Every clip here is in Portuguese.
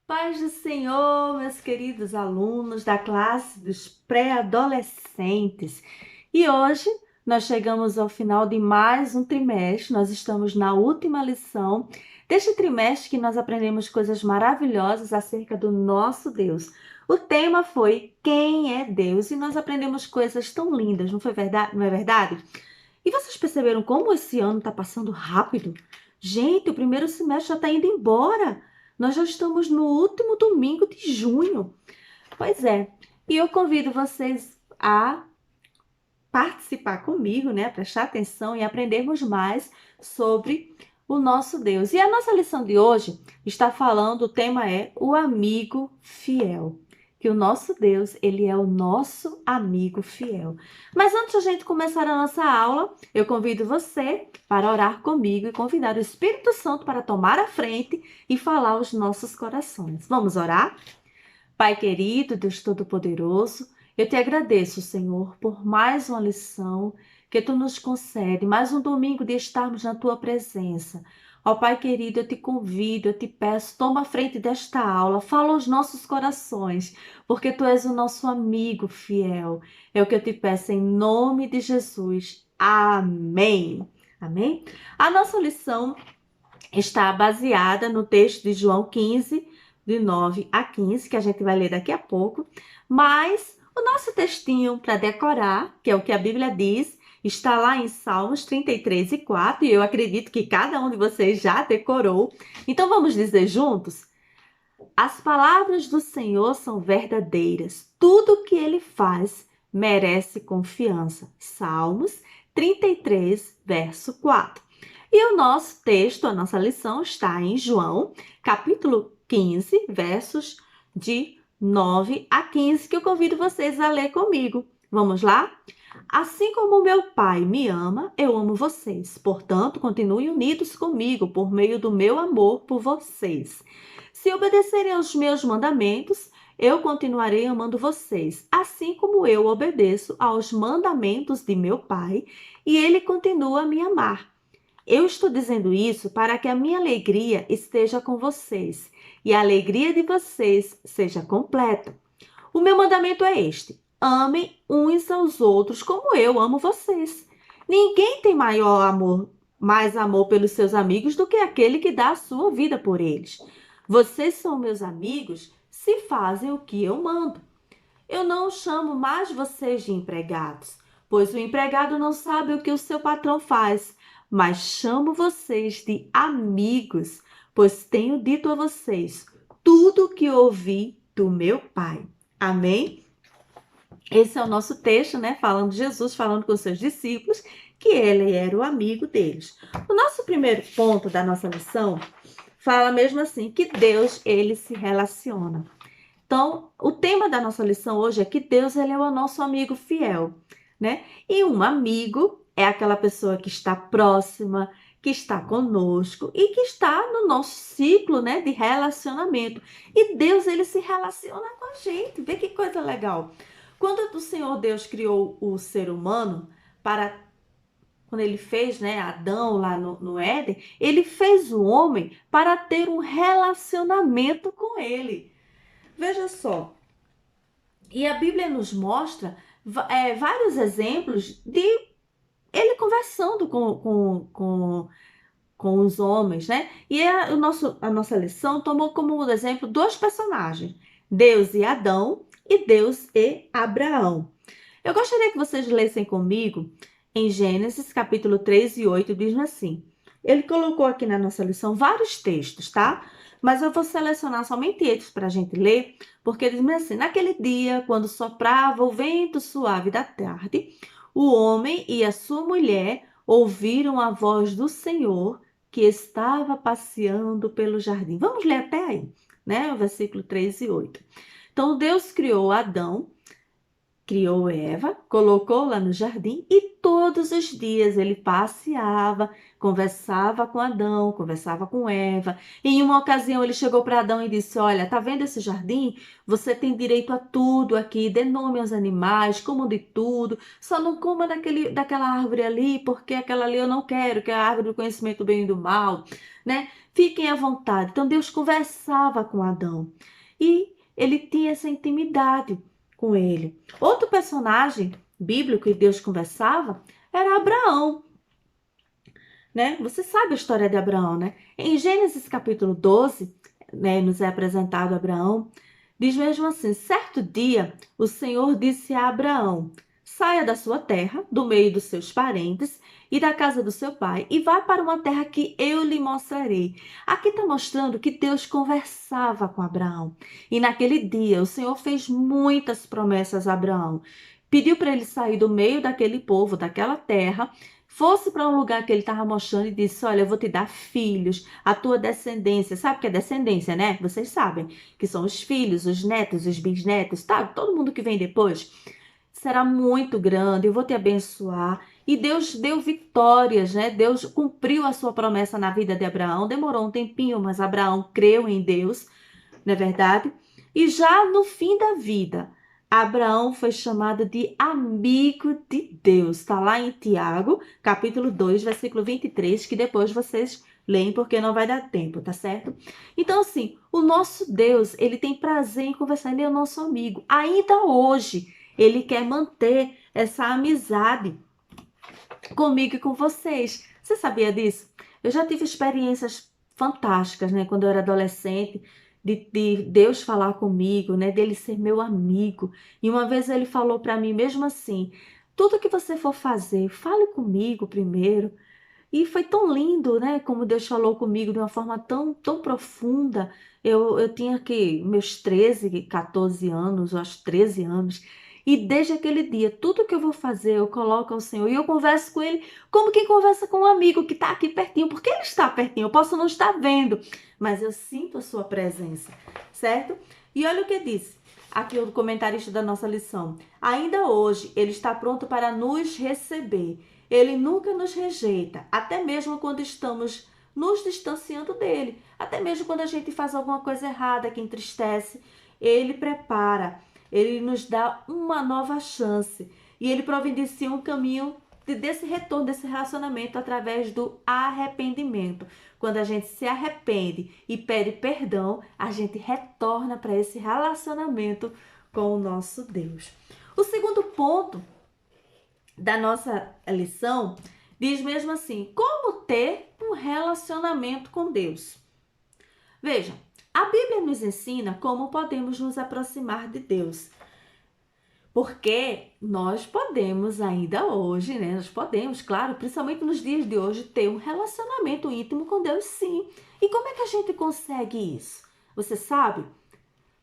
Paz do Senhor, meus queridos alunos da classe dos pré-adolescentes. E hoje nós chegamos ao final de mais um trimestre, nós estamos na última lição deste trimestre que nós aprendemos coisas maravilhosas acerca do nosso Deus. O tema foi Quem é Deus? E nós aprendemos coisas tão lindas, não foi verdade? Não é verdade? E vocês perceberam como esse ano está passando rápido? Gente, o primeiro semestre já está indo embora. Nós já estamos no último domingo de junho. Pois é. E eu convido vocês a participar comigo, né? Prestar atenção e aprendermos mais sobre o nosso Deus. E a nossa lição de hoje está falando, o tema é o amigo fiel. Que o nosso Deus, ele é o nosso amigo fiel. Mas antes de a gente começar a nossa aula, eu convido você para orar comigo e convidar o Espírito Santo para tomar a frente e falar aos nossos corações. Vamos orar? Pai querido, Deus Todo-Poderoso, eu te agradeço, Senhor, por mais uma lição que tu nos concede, mais um domingo de estarmos na tua presença. Ó Pai querido, eu te convido, eu te peço, toma a frente desta aula, fala aos nossos corações, porque tu és o nosso amigo fiel. É o que eu te peço em nome de Jesus. Amém. Amém? A nossa lição está baseada no texto de João 15, de 9 a 15, que a gente vai ler daqui a pouco, mas o nosso textinho para decorar, que é o que a Bíblia diz, está lá em Salmos 33 e 4, e eu acredito que cada um de vocês já decorou. Então vamos dizer juntos? As palavras do Senhor são verdadeiras, tudo o que ele faz merece confiança. Salmos 33, verso 4. E o nosso texto, a nossa lição está em João, capítulo 15, versos de 9 a 15, que eu convido vocês a ler comigo. Vamos lá? Assim como meu Pai me ama, eu amo vocês. Portanto, continuem unidos comigo por meio do meu amor por vocês. Se obedecerem aos meus mandamentos, eu continuarei amando vocês, assim como eu obedeço aos mandamentos de meu Pai, e ele continua a me amar. Eu estou dizendo isso para que a minha alegria esteja com vocês e a alegria de vocês seja completa. O meu mandamento é este: amem uns aos outros como eu amo vocês. Ninguém tem mais amor pelos seus amigos do que aquele que dá a sua vida por eles. Vocês são meus amigos se fazem o que eu mando. Eu não chamo mais vocês de empregados, pois o empregado não sabe o que o seu patrão faz, mas chamo vocês de amigos, pois tenho dito a vocês tudo o que ouvi do meu Pai. Amém? Esse é o nosso texto, né? Falando de Jesus, falando com seus discípulos, que ele era o amigo deles. O nosso primeiro ponto da nossa lição fala mesmo assim, que Deus, ele se relaciona. Então, o tema da nossa lição hoje é que Deus, ele é o nosso amigo fiel, né? E um amigo é aquela pessoa que está próxima, que está conosco e que está no nosso ciclo, né, de relacionamento. E Deus, ele se relaciona com a gente. Vê que coisa legal. Quando o Senhor Deus criou o ser humano para quando ele fez, né, Adão lá no Éden, ele fez o homem para ter um relacionamento com ele. Veja só, e a Bíblia nos mostra vários exemplos de ele conversando com os homens, né? E a nossa lição tomou como exemplo dois personagens, Deus e Adão e Deus e Abraão. Eu gostaria que vocês lessem comigo em Gênesis capítulo 3 e 8, diz assim. Ele colocou aqui na nossa lição vários textos, tá? Mas eu vou selecionar somente esses para a gente ler, porque ele diz assim: naquele dia, quando soprava o vento suave da tarde, o homem e a sua mulher ouviram a voz do Senhor que estava passeando pelo jardim. Vamos ler até aí, né? O versículo 3 e 8. Então, Deus criou Adão, criou Eva, colocou lá no jardim e todos os dias ele passeava conversava com Adão, conversava com Eva. Em uma ocasião ele chegou para Adão e disse: olha, tá vendo esse jardim? Você tem direito a tudo aqui, dê nome aos animais, coma de tudo, só não coma daquela árvore ali, porque aquela ali eu não quero, que é a árvore do conhecimento do bem e do mal, né? Fiquem à vontade. Então Deus conversava com Adão e ele tinha essa intimidade com ele. Outro personagem bíblico que Deus conversava era Abraão, né? Você sabe a história de Abraão, né? Em Gênesis capítulo 12, né, nos é apresentado Abraão, diz mesmo assim: certo dia o Senhor disse a Abraão: saia da sua terra, do meio dos seus parentes e da casa do seu pai, e vá para uma terra que eu lhe mostrarei. Aqui está mostrando que Deus conversava com Abraão. E naquele dia o Senhor fez muitas promessas a Abraão. Pediu para ele sair do meio daquele povo, daquela terra, fosse para um lugar que ele estava mostrando e disse: olha, eu vou te dar filhos, a tua descendência. Sabe o que é descendência, né? Vocês sabem que são os filhos, os netos, os bisnetos, tá? Todo mundo que vem depois. Será muito grande, eu vou te abençoar. E Deus deu vitórias, né? Deus cumpriu a sua promessa na vida de Abraão. Demorou um tempinho, mas Abraão creu em Deus, não é verdade? E já no fim da vida, Abraão foi chamado de amigo de Deus. Está lá em Tiago, capítulo 2, versículo 23, que depois vocês leem porque não vai dar tempo, tá certo? Então, assim, o nosso Deus, ele tem prazer em conversar, ele é o nosso amigo. Ainda hoje, ele quer manter essa amizade comigo e com vocês. Você sabia disso? Eu já tive experiências fantásticas, né? Quando eu era adolescente, de Deus falar comigo, né? Dele ser meu amigo. E uma vez ele falou para mim mesmo assim: tudo que você for fazer, fale comigo primeiro. E foi tão lindo, né? Como Deus falou comigo de uma forma tão profunda. Eu tinha aqui meus 13, 14 anos, eu acho 13 anos. E desde aquele dia, tudo que eu vou fazer, eu coloco ao Senhor. E eu converso com Ele como quem conversa com um amigo que está aqui pertinho. Porque Ele está pertinho, eu posso não estar vendo, mas eu sinto a sua presença, certo? E olha o que disse aqui o comentarista da nossa lição. Ainda hoje, Ele está pronto para nos receber. Ele nunca nos rejeita, até mesmo quando estamos nos distanciando dele. Até mesmo quando a gente faz alguma coisa errada que entristece, ele prepara, ele nos dá uma nova chance. E ele providencia um caminho desse retorno, desse relacionamento através do arrependimento. Quando a gente se arrepende e pede perdão, a gente retorna para esse relacionamento com o nosso Deus. O segundo ponto da nossa lição diz mesmo assim: como ter um relacionamento com Deus. Veja, a Bíblia nos ensina como podemos nos aproximar de Deus. Porque nós podemos ainda hoje, né? Nós podemos, claro, principalmente nos dias de hoje, ter um relacionamento íntimo com Deus, sim. E como é que a gente consegue isso? Você sabe?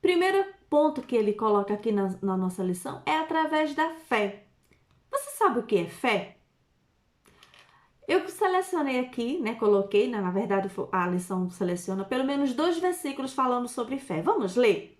Primeiro ponto que ele coloca aqui na nossa lição é através da fé. Você sabe o que é fé? Eu selecionei aqui, né? Coloquei, na verdade a lição seleciona pelo menos 2 versículos falando sobre fé. Vamos ler?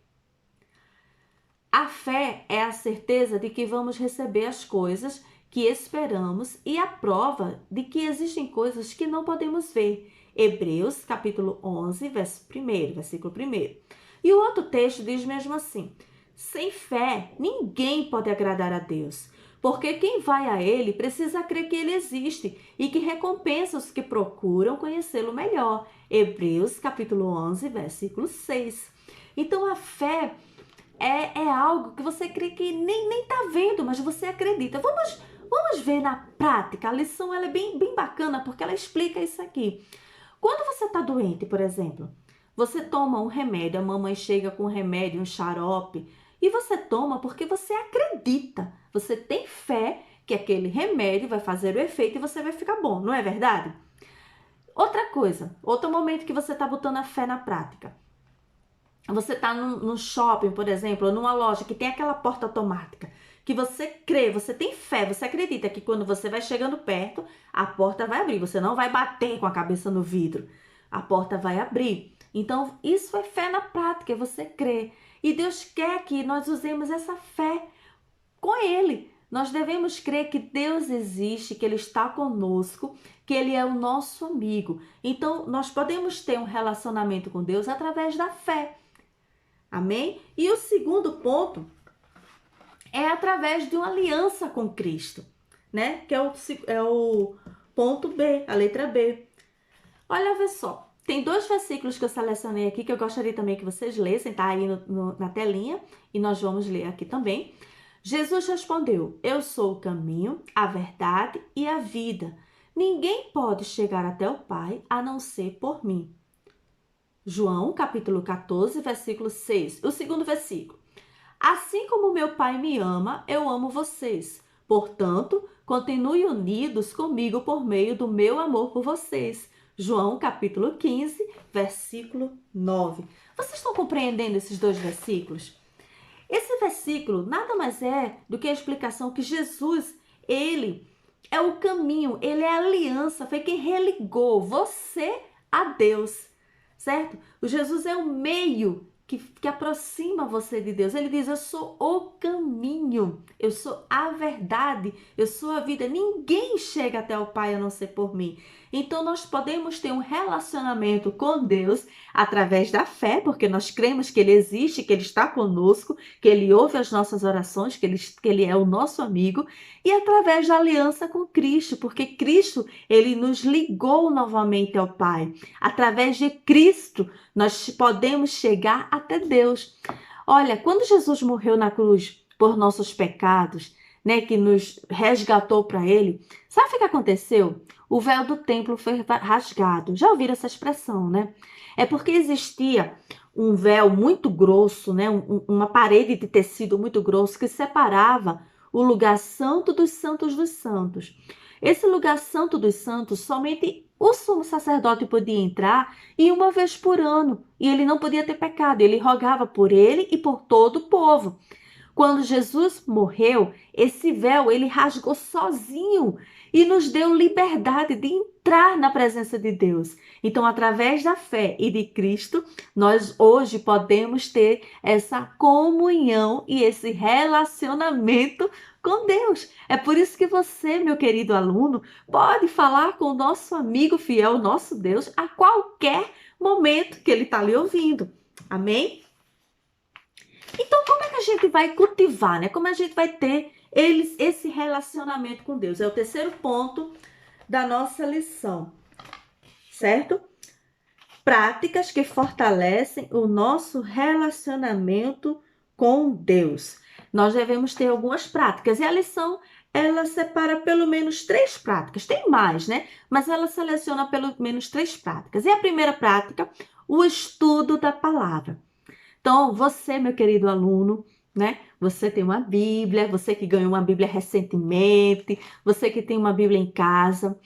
A fé é a certeza de que vamos receber as coisas que esperamos e a prova de que existem coisas que não podemos ver. Hebreus, capítulo 11, versículo 1. E o outro texto diz mesmo assim: sem fé, ninguém pode agradar a Deus, porque quem vai a Ele precisa crer que Ele existe e que recompensa os que procuram conhecê-lo melhor. Hebreus, capítulo 11, versículo 6. Então, a fé é algo que você crê que nem tá vendo, mas você acredita. Vamos ver na prática. A lição ela é bem bacana porque ela explica isso aqui. Quando você está doente, por exemplo, você toma um remédio, a mamãe chega com um remédio, um xarope, e você toma porque você acredita. Você tem fé que aquele remédio vai fazer o efeito e você vai ficar bom, não é verdade? Outra coisa, outro momento que você está botando a fé na prática. Você está num shopping, por exemplo, ou numa loja que tem aquela porta automática, que você crê, você tem fé, você acredita que quando você vai chegando perto, a porta vai abrir. Você não vai bater com a cabeça no vidro. A porta vai abrir. Então, isso é fé na prática, é você crer. E Deus quer que nós usemos essa fé com Ele, Nós devemos crer que Deus existe, que Ele está conosco, que Ele é o nosso amigo. Então, nós podemos ter um relacionamento com Deus através da fé. Amém? E o segundo ponto é através de uma aliança com Cristo, né? Que é o ponto B, a letra B. Olha, vê só. Tem 2 versículos que eu selecionei aqui que eu gostaria também que vocês lessem, tá aí na telinha, e nós vamos ler aqui também. Jesus respondeu: Eu sou o caminho, a verdade e a vida. Ninguém pode chegar até o Pai a não ser por mim. João, capítulo 14, versículo 6. O segundo versículo. Assim como meu Pai me ama, eu amo vocês. Portanto, continue unidos comigo por meio do meu amor por vocês. João, capítulo 15, versículo 9. Vocês estão compreendendo esses 2 versículos? Esse versículo nada mais é do que a explicação que Jesus, ele é o caminho, ele é a aliança, foi quem religou você a Deus, certo? O Jesus é o meio que aproxima você de Deus. Ele diz: eu sou o caminho, eu sou a verdade, eu sou a vida. Ninguém chega até o Pai a não ser por mim. Então nós podemos ter um relacionamento com Deus através da fé, porque nós cremos que Ele existe, que Ele está conosco, que Ele ouve as nossas orações, que Ele é o nosso amigo, e através da aliança com Cristo, porque Cristo, Ele nos ligou novamente ao Pai. Através de Cristo, nós podemos chegar até Deus. Olha, quando Jesus morreu na cruz por nossos pecados, né, que nos resgatou para Ele, sabe o que aconteceu? O véu do templo foi rasgado. Já ouviram essa expressão, né? É porque existia um véu muito grosso, né, uma parede de tecido muito grosso que separava o lugar santo dos santos dos santos. Esse lugar santo dos santos, somente o sumo sacerdote podia entrar e uma vez por ano. E ele não podia ter pecado. Ele rogava por ele e por todo o povo. Quando Jesus morreu, esse véu ele rasgou sozinho e nos deu liberdade de entrar na presença de Deus. Então, através da fé e de Cristo, nós hoje podemos ter essa comunhão e esse relacionamento com Deus. É por isso que você, meu querido aluno, pode falar com o nosso amigo fiel, nosso Deus, a qualquer momento que ele está lhe ouvindo. Amém? Então, como é que a gente vai cultivar, né? Como a gente vai ter esse relacionamento com Deus? É o terceiro ponto da nossa lição, certo? Práticas que fortalecem o nosso relacionamento com Deus. Nós devemos ter algumas práticas e a lição ela separa pelo menos 3 práticas. Tem mais, né? Mas ela seleciona pelo menos 3 práticas. E a primeira prática, o estudo da palavra. Então, você, meu querido aluno, né? Você tem uma Bíblia, você que ganhou uma Bíblia recentemente, você que tem uma Bíblia em casa,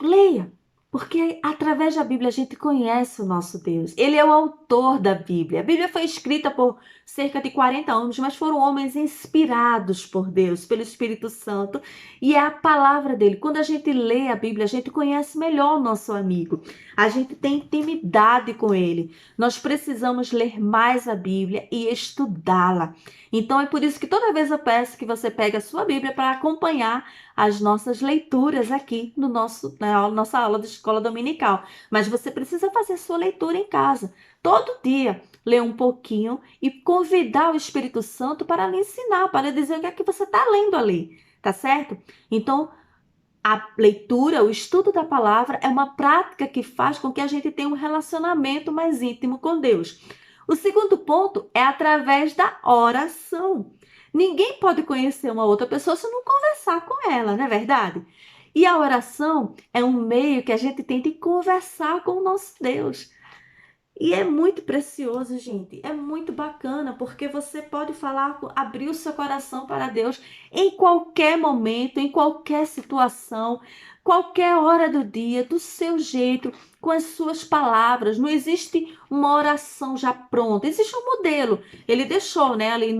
leia, porque através da Bíblia a gente conhece o nosso Deus. Ele é o autor da Bíblia. A Bíblia foi escrita por cerca de 40 anos, mas foram homens inspirados por Deus, pelo Espírito Santo, e é a palavra dele. Quando a gente lê a Bíblia, a gente conhece melhor o nosso amigo. A gente tem intimidade com ele. Nós precisamos ler mais a Bíblia e estudá-la. Então é por isso que toda vez eu peço que você pegue a sua Bíblia para acompanhar as nossas leituras aqui na nossa aula de escola dominical. Mas você precisa fazer sua leitura em casa. Todo dia, ler um pouquinho e convidar o Espírito Santo para lhe ensinar, para lhe dizer o que é que você está lendo ali, tá certo? Então, a leitura, o estudo da palavra é uma prática que faz com que a gente tenha um relacionamento mais íntimo com Deus. O segundo ponto é através da oração. Ninguém pode conhecer uma outra pessoa se não conversar com ela, não é verdade? E a oração é um meio que a gente tem de conversar com o nosso Deus. E é muito precioso, gente. É muito bacana, porque você pode falar, abrir o seu coração para Deus em qualquer momento, em qualquer situação, qualquer hora do dia, do seu jeito, com as suas palavras. Não existe uma oração já pronta, existe um modelo. Ele deixou, né, ali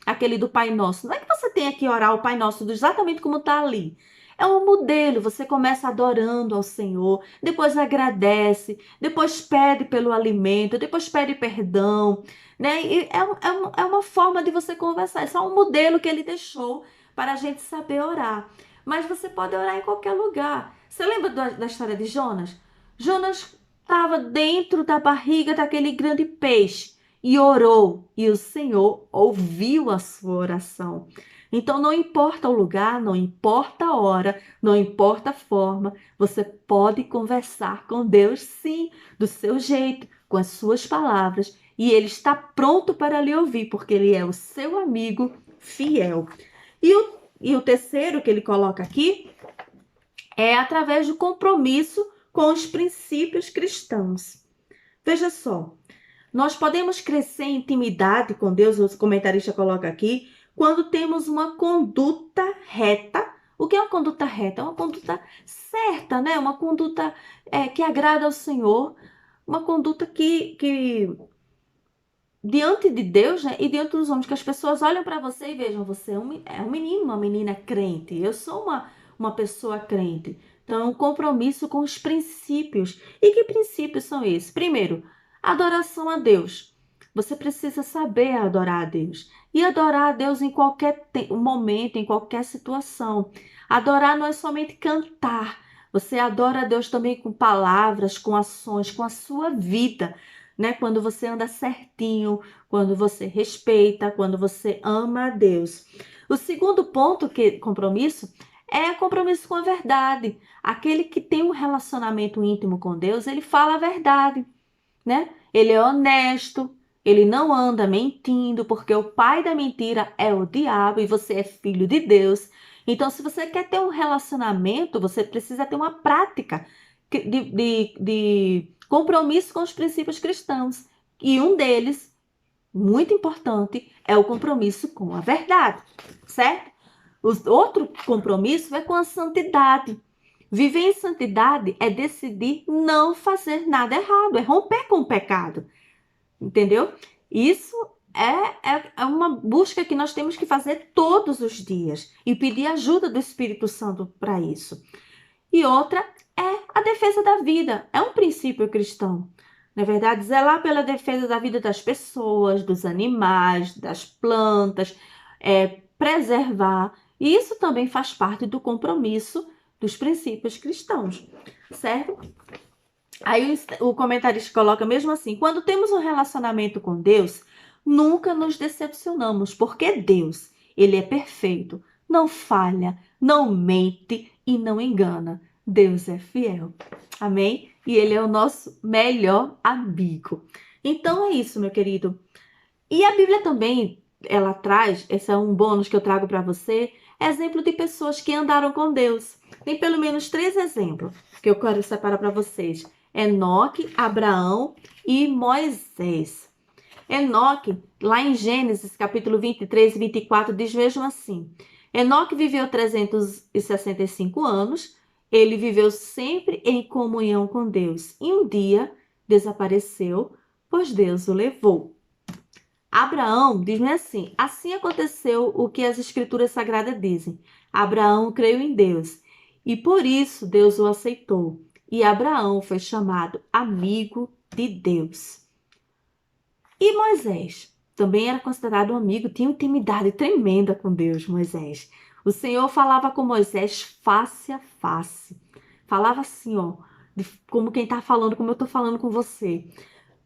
aquele do Pai Nosso. Não é que você tenha que orar o Pai Nosso exatamente como está ali. É um modelo, você começa adorando ao Senhor, depois agradece, depois pede pelo alimento, depois pede perdão, né? E é uma forma de você conversar, é só um modelo que ele deixou para a gente saber orar. Mas você pode orar em qualquer lugar. Você lembra da história de Jonas? Jonas estava dentro da barriga daquele grande peixe e orou, e o Senhor ouviu a sua oração. Então não importa o lugar, não importa a hora, não importa a forma, você pode conversar com Deus sim, do seu jeito, com as suas palavras, e Ele está pronto para lhe ouvir, porque Ele é o seu amigo fiel. E o terceiro que ele coloca aqui é através do compromisso com os princípios cristãos. Veja só, nós podemos crescer em intimidade com Deus, o comentarista coloca aqui, quando temos uma conduta reta. O que é uma conduta reta? É uma conduta certa, né? Uma conduta que agrada ao Senhor, uma conduta que diante de Deus, né, e diante dos homens, que as pessoas olham para você e vejam, você é um menino, uma menina crente, eu sou uma pessoa crente. Então, é um compromisso com os princípios. E que princípios são esses? Primeiro, adoração a Deus. Você precisa saber adorar a Deus. E adorar a Deus em qualquer momento, em qualquer situação. Adorar não é somente cantar. Você adora a Deus também com palavras, com ações, com a sua vida, né? Quando você anda certinho, quando você respeita, quando você ama a Deus. O segundo ponto, compromisso, é compromisso com a verdade. Aquele que tem um relacionamento íntimo com Deus, ele fala a verdade, né? Ele é honesto, ele não anda mentindo, porque o pai da mentira é o diabo e você é filho de Deus. Então, se você quer ter um relacionamento, você precisa ter uma prática de compromisso com os princípios cristãos. E um deles, muito importante, é o compromisso com a verdade, certo? O outro compromisso é com a santidade. Viver em santidade é decidir não fazer nada errado, é romper com o pecado, entendeu? Isso é uma busca que nós temos que fazer todos os dias e pedir ajuda do Espírito Santo para isso. E outra é a defesa da vida, é um princípio cristão. Na verdade, zelar pela defesa da vida das pessoas, dos animais, das plantas, preservar. E isso também faz parte do compromisso dos princípios cristãos, certo? Aí o comentarista coloca mesmo assim: quando temos um relacionamento com Deus, nunca nos decepcionamos, porque Deus, ele é perfeito, não falha, não mente e não engana. Deus é fiel. Amém? E ele é o nosso melhor amigo. Então é isso, meu querido. E a Bíblia também, ela traz, esse é um bônus que eu trago para você, exemplo de pessoas que andaram com Deus. Tem pelo menos 3 exemplos que eu quero separar para vocês. Enoque, Abraão e Moisés. Enoque, lá em Gênesis, capítulo 23 e 24, diz mesmo assim: Enoque viveu 365 anos, ele viveu sempre em comunhão com Deus, e um dia desapareceu, pois Deus o levou. Abraão diz assim aconteceu o que as escrituras sagradas dizem. Abraão creu em Deus, e por isso Deus o aceitou. E Abraão foi chamado amigo de Deus. E Moisés também era considerado um amigo, tinha intimidade tremenda com Deus, Moisés. O Senhor falava com Moisés face a face. Falava assim, ó, como quem está falando, como eu estou falando com você.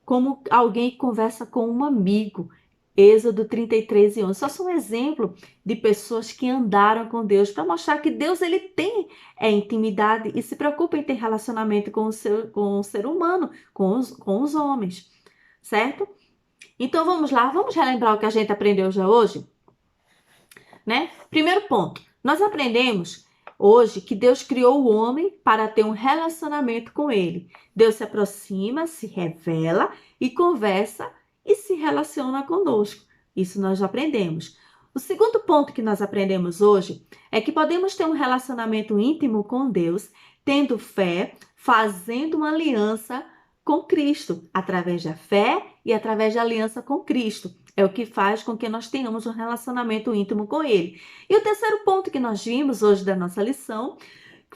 Como alguém que conversa com um amigo. Êxodo 33 e 11. Só são um exemplo de pessoas que andaram com Deus para mostrar que Deus ele tem intimidade e se preocupa em ter relacionamento com o ser humano, com os homens, certo? Então vamos lá, vamos relembrar o que a gente aprendeu já hoje, né? Primeiro ponto, nós aprendemos hoje que Deus criou o homem para ter um relacionamento com ele. Deus se aproxima, se revela e conversa e se relaciona conosco. Isso nós já aprendemos. O segundo ponto que nós aprendemos hoje é que podemos ter um relacionamento íntimo com Deus, tendo fé, fazendo uma aliança com Cristo, através da fé e através da aliança com Cristo. É o que faz com que nós tenhamos um relacionamento íntimo com Ele. E o terceiro ponto que nós vimos hoje da nossa lição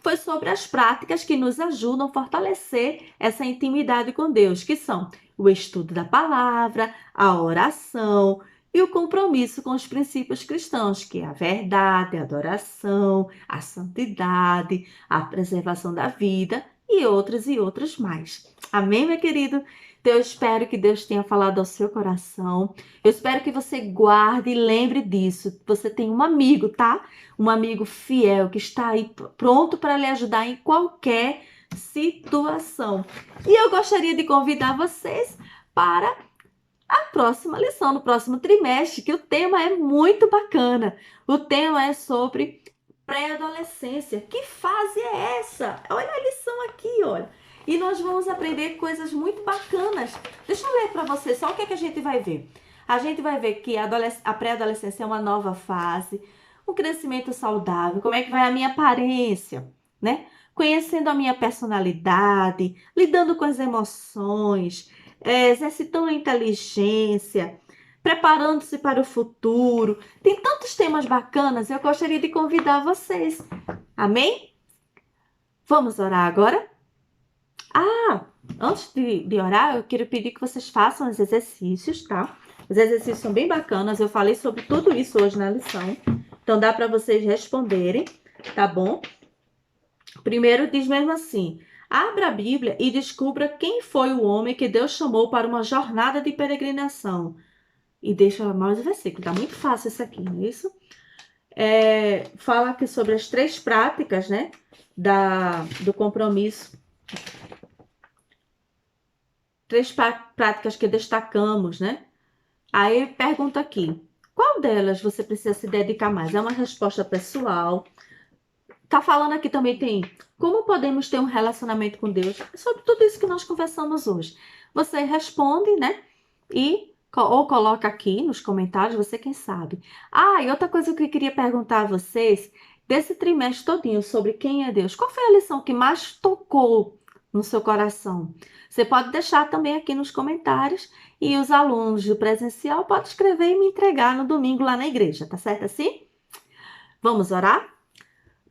foi sobre as práticas que nos ajudam a fortalecer essa intimidade com Deus, que são o estudo da palavra, a oração e o compromisso com os princípios cristãos, que é a verdade, a adoração, a santidade, a preservação da vida e outras mais. Amém, meu querido? Então, eu espero que Deus tenha falado ao seu coração. Eu espero que você guarde e lembre disso. Você tem um amigo, tá? Um amigo fiel que está aí pronto para lhe ajudar em qualquer situação. E eu gostaria de convidar vocês para a próxima lição, no próximo trimestre, que o tema é muito bacana. O tema é sobre pré-adolescência. Que fase é essa? Olha a lição aqui, olha. E nós vamos aprender coisas muito bacanas. Deixa eu ler para vocês só o que é que a gente vai ver. A gente vai ver que a pré-adolescência é uma nova fase, um crescimento saudável, como é que vai a minha aparência, né? Conhecendo a minha personalidade, lidando com as emoções, exercitando a inteligência, preparando-se para o futuro. Tem tantos temas bacanas, eu gostaria de convidar vocês. Amém? Vamos orar agora? Antes de orar, eu quero pedir que vocês façam os exercícios, tá? Os exercícios são bem bacanas, eu falei sobre tudo isso hoje na lição. Então dá para vocês responderem, tá bom? Primeiro diz mesmo assim: abra a Bíblia e descubra quem foi o homem que Deus chamou para uma jornada de peregrinação. E deixa mais o versículo, tá muito fácil isso aqui, não é isso? Fala aqui sobre as 3 práticas, né, do compromisso. 3 práticas que destacamos, né? Aí pergunta aqui, qual delas você precisa se dedicar mais? É uma resposta pessoal. Tá falando aqui também tem como podemos ter um relacionamento com Deus. É sobre tudo isso que nós conversamos hoje. Você responde, né? Ou coloca aqui nos comentários, você quem sabe. E outra coisa que eu queria perguntar a vocês, desse trimestre todinho, sobre quem é Deus. Qual foi a lição que mais tocou no seu coração? Você pode deixar também aqui nos comentários e os alunos do presencial podem escrever e me entregar no domingo lá na igreja, tá certo assim? Vamos orar?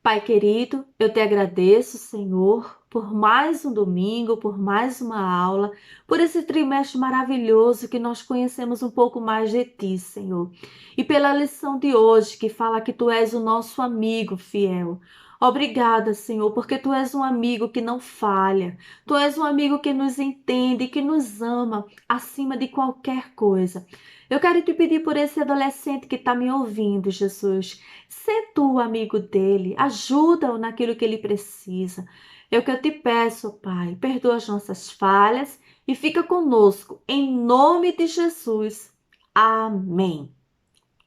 Pai querido, eu te agradeço, Senhor, por mais um domingo, por mais uma aula, por esse trimestre maravilhoso que nós conhecemos um pouco mais de Ti, Senhor. E pela lição de hoje, que fala que Tu és o nosso amigo fiel. Obrigada, Senhor, porque Tu és um amigo que não falha. Tu és um amigo que nos entende, que nos ama acima de qualquer coisa. Eu quero te pedir por esse adolescente que está me ouvindo, Jesus. Sê tu amigo dele, ajuda-o naquilo que ele precisa. É o que eu te peço, Pai. Perdoa as nossas falhas e fica conosco, em nome de Jesus. Amém.